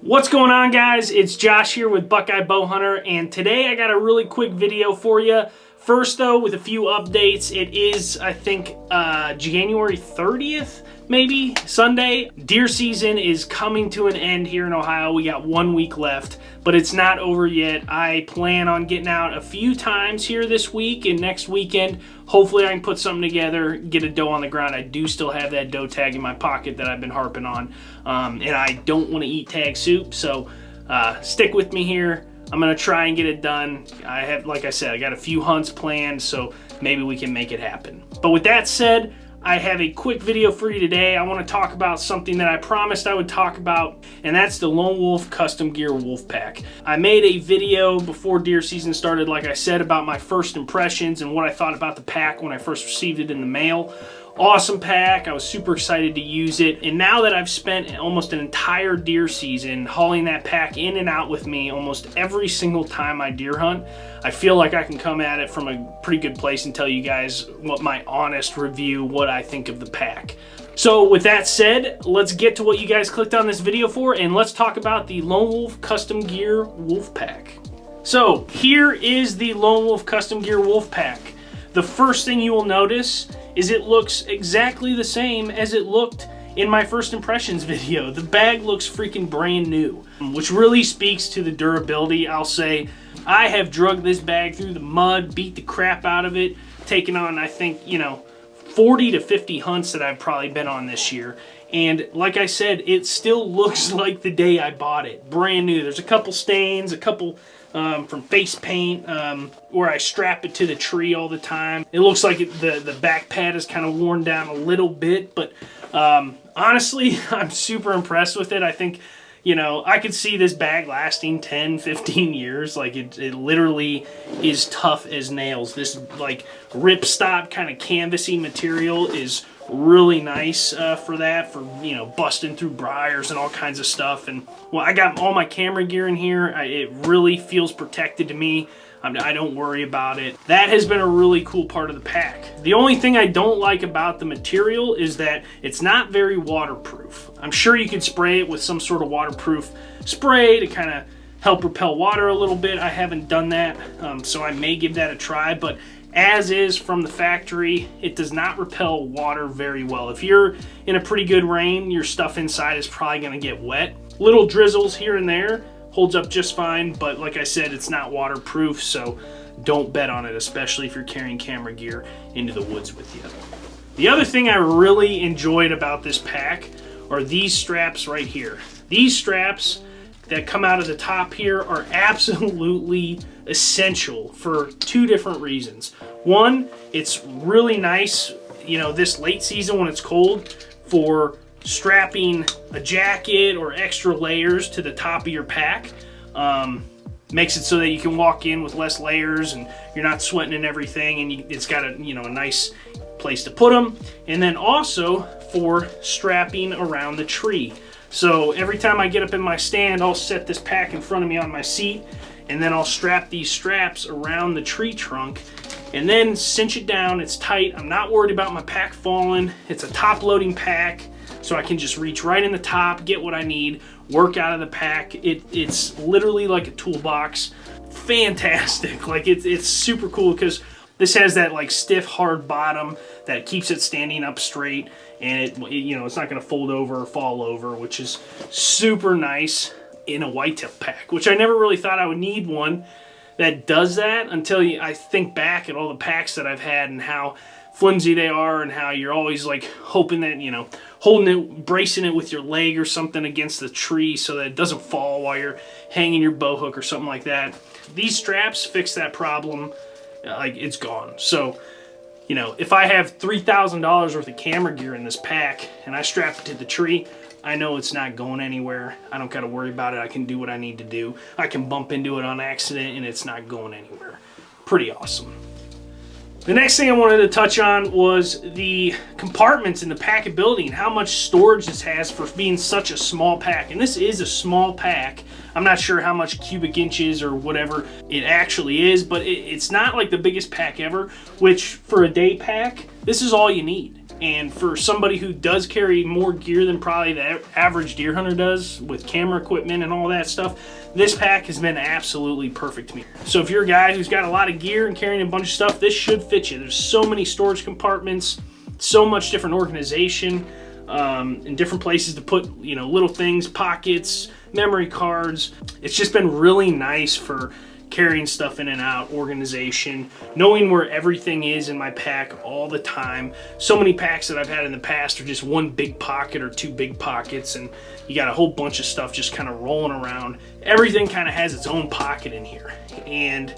What's going on, guys? It's Josh here with Buckeye Bowhunter, and today I got a really quick video for you. First though, with a few updates. It is, I think, January 30th, maybe, Sunday. Deer season is coming to an end here in Ohio. We got 1 week left, but it's not over yet. I plan on getting out a few times here this week and next weekend. Hopefully I can put something together, get a doe on the ground. I do still have that doe tag in my pocket that I've been harping on, and I don't want to eat tag soup, so stick with me here. I'm gonna try and get it done. I have, like I said, I got a few hunts planned, so maybe we can make it happen. But with that said, I have a quick video for you today. I want to talk about something that I promised I would talk about, and that's the Lone Wolf Custom Gear Wolf Pack. I made a video before deer season started, like I said, about my first impressions and what I thought about the pack when I first received it in the mail. Awesome pack. I was super excited to use it, and now that I've spent almost an entire deer season hauling that pack in and out with me almost every single time I deer hunt, I feel like I can come at it from a pretty good place and tell you guys what my honest review, what I think of the pack. So with that said, let's get to what you guys clicked on this video for, and let's talk about the Lone Wolf Custom Gear Wolf Pack. So here is the Lone Wolf Custom Gear Wolf Pack. The first thing you will notice is it looks exactly the same as it looked in my first impressions video. The bag looks freaking brand new, which really speaks to the durability. I'll say I have drugged this bag through the mud, beat the crap out of it, taken on, I think, 40 to 50 hunts that I've probably been on this year. And like I said, it still looks like the day I bought it. Brand new. There's a couple stains, a couple from face paint, where I strap it to the tree all the time. It looks like the back pad is kind of worn down a little bit, but honestly, I'm super impressed with it. I think, I could see this bag lasting 10, 15 years. Like, it literally is tough as nails. This, like, ripstop kind of canvasy material is really nice for that, for busting through briars and all kinds of stuff. And well, I got all my camera gear in here. It really feels protected to me. I don't worry about it. That has been a really cool part of the pack. The only thing I don't like about the material is that it's not very waterproof. I'm sure you could spray it with some sort of waterproof spray to kind of help repel water a little bit. I haven't done that, so I may give that a try, but as is from the factory, it does not repel water very well. If you're in a pretty good rain, your stuff inside is probably going to get wet. Little drizzles here and there, holds up just fine, but like I said, it's not waterproof, so don't bet on it, especially if you're carrying camera gear into the woods with you. The other thing I really enjoyed about this pack are these straps right here. These straps that come out of the top here are absolutely essential for two different reasons. One, it's really nice, this late season when it's cold, for strapping a jacket or extra layers to the top of your pack. Makes it so that you can walk in with less layers and you're not sweating and everything, and it's got a nice place to put them. And then also for strapping around the tree. So every time I get up in my stand, I'll set this pack in front of me on my seat, and then I'll strap these straps around the tree trunk and then cinch it down. It's tight. I'm not worried about my pack falling. It's a top loading pack, so I can just reach right in the top, get what I need, work out of the pack. It's literally like a toolbox. Fantastic. Like, it's super cool because this has that like stiff, hard bottom that keeps it standing up straight, and it's not going to fold over or fall over, which is super nice in a whitetail pack, which I never really thought I would need one that does that until I think back at all the packs that I've had and how flimsy they are, and how you're always like hoping that, holding it, bracing it with your leg or something against the tree so that it doesn't fall while you're hanging your bow hook or something like that. These straps fix that problem. Like, it's gone. So, if I have $3,000 worth of camera gear in this pack and I strap it to the tree, I know it's not going anywhere. I don't got to worry about it. I can do what I need to do. I can bump into it on accident and it's not going anywhere. Pretty awesome. The next thing I wanted to touch on was the compartments in the packability and how much storage this has for being such a small pack. And this is a small pack. I'm not sure how much cubic inches or whatever it actually is, but it's not like the biggest pack ever, which for a day pack, this is all you need. And for somebody who does carry more gear than probably the average deer hunter does with camera equipment and all that stuff, this pack has been absolutely perfect to me. So if you're a guy who's got a lot of gear and carrying a bunch of stuff, this should fit you. There's so many storage compartments, so much different organization, and different places to put, you know, little things, pockets, memory cards. It's just been really nice for carrying stuff in and out, organization, knowing where everything is in my pack all the time. So many packs that I've had in the past are just one big pocket or two big pockets, and you got a whole bunch of stuff just kind of rolling around. Everything kind of has its own pocket in here. And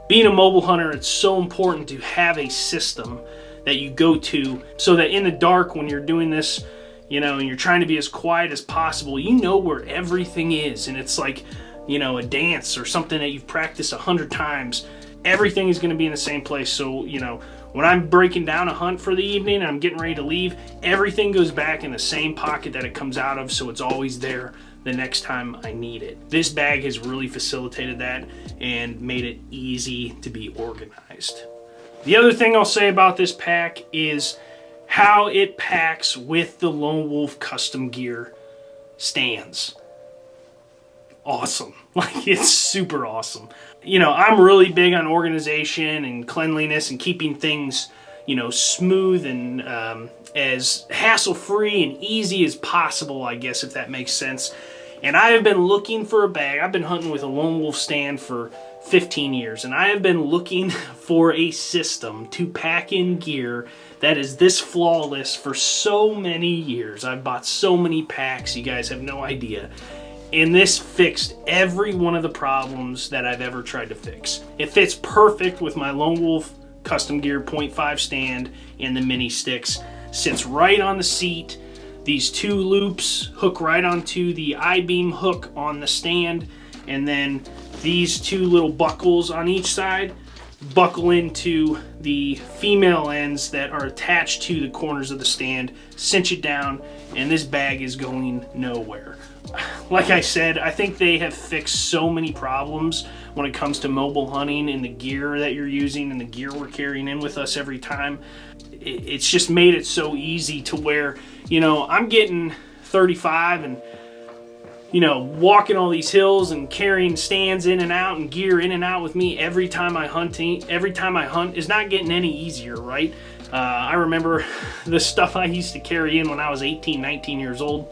being a mobile hunter, it's so important to have a system that you go to so that in the dark when you're doing this, you know, and you're trying to be as quiet as possible, you know where everything is. And it's like, you know, a dance or something that you've practiced 100 times. Everything is going to be in the same place. So, you know, when I'm breaking down a hunt for the evening and I'm getting ready to leave, everything goes back in the same pocket that it comes out of, so it's always there the next time I need it. This bag has really facilitated that and made it easy to be organized. The other thing I'll say about this pack is how it packs with the Lone Wolf custom gear stands. Awesome. Like, it's super awesome. You know, I'm really big on organization and cleanliness and keeping things, you know, smooth and as hassle-free and easy as possible, I guess, if that makes sense. And I have been looking for a bag. I've been hunting with a Lone Wolf stand for 15 years, and I have been looking for a system to pack in gear that is this flawless for so many years. I've bought so many packs, you guys have no idea. And this fixed every one of the problems that I've ever tried to fix. It fits perfect with my Lone Wolf custom gear 0.5 stand and the mini sticks. Sits right on the seat. These two loops hook right onto the I-beam hook on the stand, and then these two little buckles on each side buckle into the female ends that are attached to the corners of the stand, cinch it down, and this bag is going nowhere. Like I said, I think they have fixed so many problems when it comes to mobile hunting and the gear that you're using and the gear we're carrying in with us every time. It's just made it so easy to where, you know, I'm getting 35 and, you know, walking all these hills and carrying stands in and out and gear in and out with me every time I hunt is not getting any easier, right? I remember the stuff I used to carry in when I was 18, 19 years old.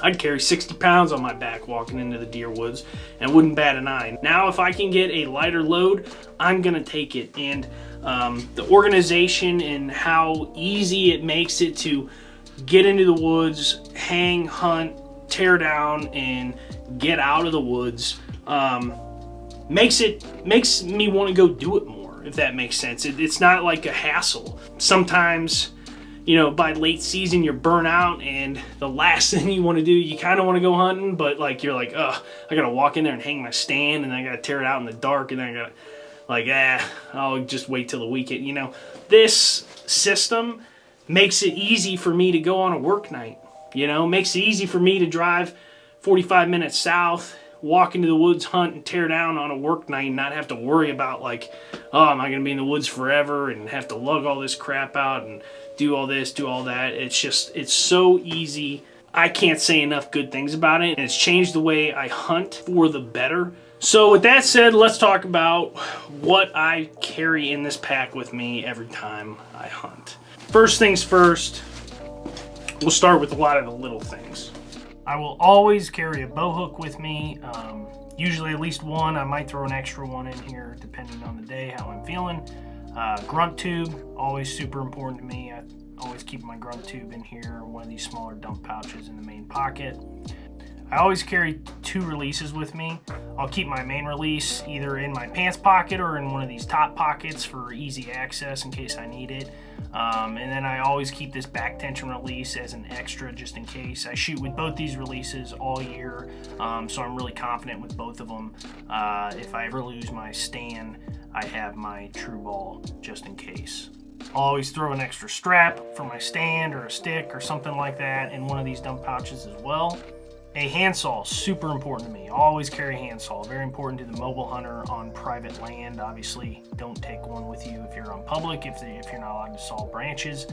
I'd carry 60 pounds on my back walking into the deer woods and wouldn't bat an eye. Now, if I can get a lighter load, I'm gonna take it. And the organization and how easy it makes it to get into the woods, hang, hunt, tear down, and get out of the woods makes me want to go do it more, if that makes sense. It's not like a hassle. Sometimes, you know, by late season you're burnt out and the last thing you want to do, you kind of want to go hunting, but like you're like, oh, I gotta walk in there and hang my stand, and then I gotta tear it out in the dark, and then I gotta like, I'll just wait till the weekend. You know, this system makes it easy for me to go on a work night. You know, makes it easy for me to drive 45 minutes south, walk into the woods, hunt, and tear down on a work night, and not have to worry about like, oh, am I going to be in the woods forever and have to lug all this crap out and do all this, do all that. It's just, it's so easy. I can't say enough good things about it, and it's changed the way I hunt for the better. So with that said, let's talk about what I carry in this pack with me every time I hunt. First things first, we'll start with a lot of the little things. I will always carry a bow hook with me, usually at least one. I might throw an extra one in here depending on the day, how I'm feeling. Grunt tube, always super important to me. I always keep my grunt tube in here, one of these smaller dump pouches in the main pocket. I always carry two releases with me. I'll keep my main release either in my pants pocket or in one of these top pockets for easy access in case I need it. And then I always keep this back tension release as an extra just in case. I shoot with both these releases all year, so I'm really confident with both of them. If I ever lose my stand, I have my true ball just in case. I'll always throw an extra strap for my stand or a stick or something like that in one of these dump pouches as well. A handsaw, super important to me. Always carry a handsaw, very important to the mobile hunter on private land. Obviously, don't take one with you if you're on public, if you're not allowed to saw branches.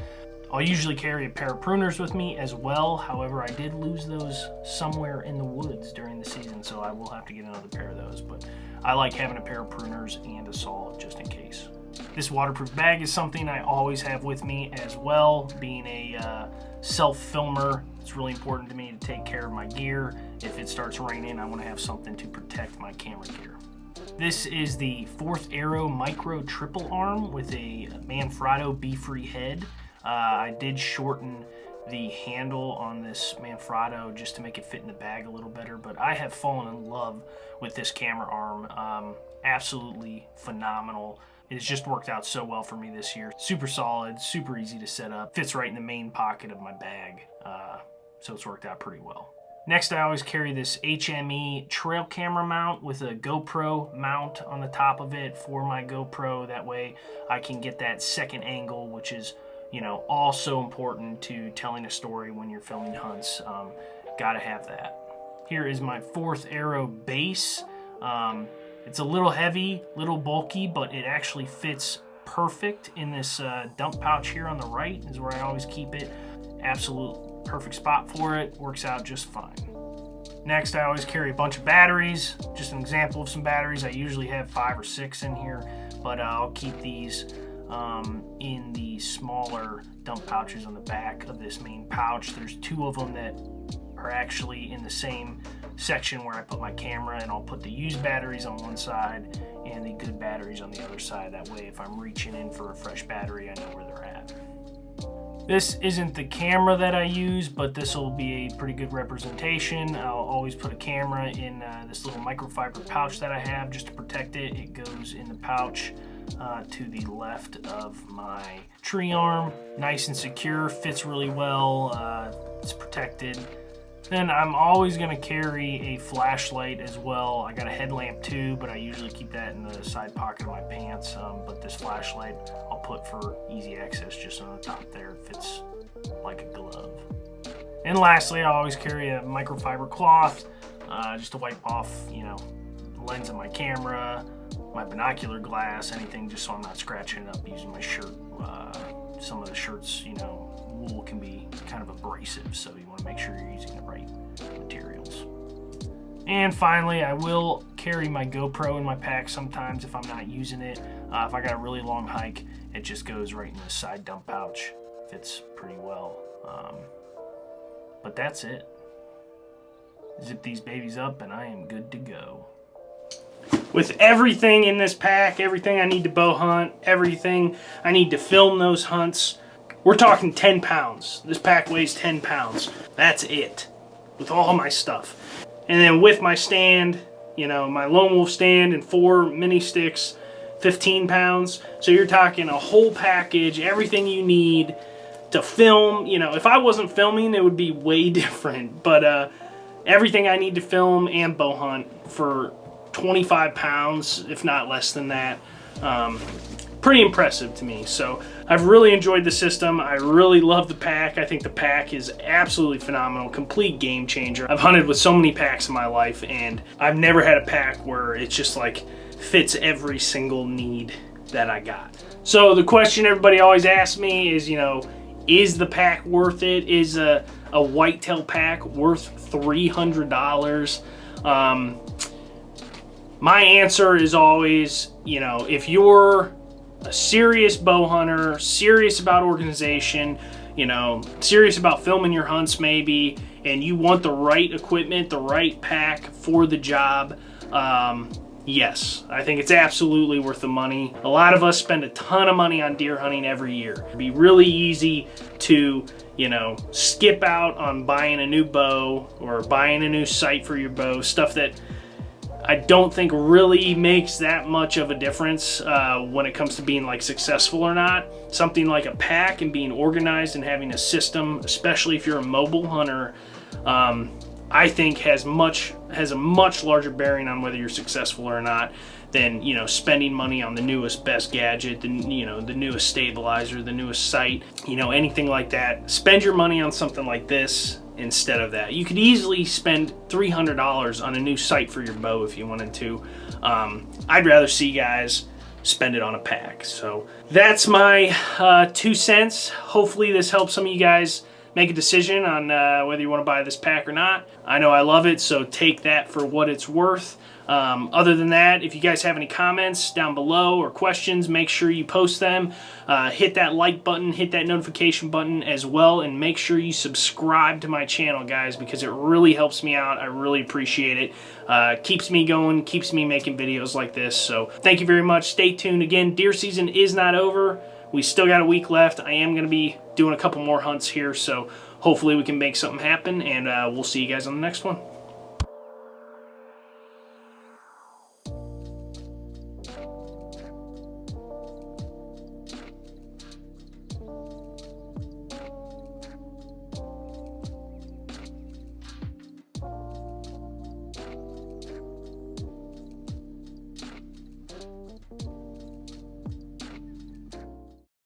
I'll usually carry a pair of pruners with me as well. However, I did lose those somewhere in the woods during the season, so I will have to get another pair of those. But I like having a pair of pruners and a saw just in case. This waterproof bag is something I always have with me as well. Being a self-filmer, it's really important to me to take care of my gear. If it starts raining, I want to have something to protect my camera gear. This is the 4th Arrow Micro Triple Arm with a Manfrotto Be-Free head. I did shorten the handle on this Manfrotto just to make it fit in the bag a little better, but I have fallen in love with this camera arm. Absolutely phenomenal. It has just worked out so well for me this year. Super solid, super easy to set up, fits right in the main pocket of my bag, so it's worked out pretty well. Next, I always carry this HME trail camera mount with a GoPro mount on the top of it for my GoPro. That way I can get that second angle, which is, you know, also important to telling a story when you're filming hunts. Gotta have that. Here is my 4th Arrow base. It's a little heavy, little bulky, but it actually fits perfect in this dump pouch here on the right is where I always keep it. Absolute perfect spot for it, works out just fine. Next, I always carry a bunch of batteries. Just an example of some batteries. I usually have 5 or 6 in here, but I'll keep these in the smaller dump pouches on the back of this main pouch. There's 2 of them that are actually in the same section where I put my camera, and I'll put the used batteries on one side and the good batteries on the other side. That way if I'm reaching in for a fresh battery, I know where they're at. This isn't the camera that I use, but this will be a pretty good representation. I'll always put a camera in this little microfiber pouch that I have just to protect it. It goes in the pouch to the left of my tree arm. Nice and secure, fits really well, it's protected. Then I'm always going to carry a flashlight as well. I got a headlamp too, but I usually keep that in the side pocket of my pants. But this flashlight I'll put for easy access just on the top there. It fits like a glove. And lastly, I always carry a microfiber cloth just to wipe off, you know, the lens of my camera, my binocular glass, anything, just so I'm not scratching it up using my shirt. Some of the shirts, you know, wool can be kind of abrasive, so you want to make sure you're using the right materials. And finally, I will carry my GoPro in my pack sometimes if I'm not using it. If I got a really long hike, it just goes right in the side dump pouch. Fits pretty well. But that's it. Zip these babies up and I am good to go. With everything in this pack, everything I need to bow hunt, everything I need to film those hunts, we're talking 10 pounds. This pack weighs 10 pounds. That's it, with all my stuff. And then with my stand, you know, my Lone Wolf stand and 4 mini sticks, 15 pounds. So you're talking a whole package, everything you need to film. You know, if I wasn't filming, it would be way different. But everything I need to film and bow hunt for 25 pounds, if not less than that. Pretty impressive to me. So I've really enjoyed the system. I really love the pack. I think the pack is absolutely phenomenal, complete game changer. I've hunted with so many packs in my life, and I've never had a pack where it's just like fits every single need that I got. So the question everybody always asks me is, you know, is the pack worth it? Is a Whitetail pack worth $300? My answer is always, you know, if you're a serious bow hunter, serious about organization, you know, serious about filming your hunts maybe, and you want the right equipment, the right pack for the job, yes, I think it's absolutely worth the money. A lot of us spend a ton of money on deer hunting every year. It'd be really easy to, you know, skip out on buying a new bow or buying a new sight for your bow, stuff that I don't think really makes that much of a difference when it comes to being like successful or not. Something like a pack and being organized and having a system, especially if you're a mobile hunter, I think has a much larger bearing on whether you're successful or not than, you know, spending money on the newest best gadget, the newest stabilizer, the newest sight, you know, anything like that. Spend your money on something like this instead of that. You could easily spend $300 on a new sight for your bow if you wanted to. I'd rather see guys spend it on a pack. So that's my 2 cents. Hopefully this helps some of you guys make a decision on whether you want to buy this pack or not. I know I love it, so take that for what it's worth. Other than that, if you guys have any comments down below or questions, make sure you post them. Hit that like button, hit that notification button as well, and make sure you subscribe to my channel, guys, because it really helps me out. I really appreciate it. Keeps me going, keeps me making videos like this. So thank you very much. Stay tuned. Again, deer season is not over. We still got a week left. I am going to be doing a couple more hunts here, so hopefully we can make something happen, and we'll see you guys on the next one.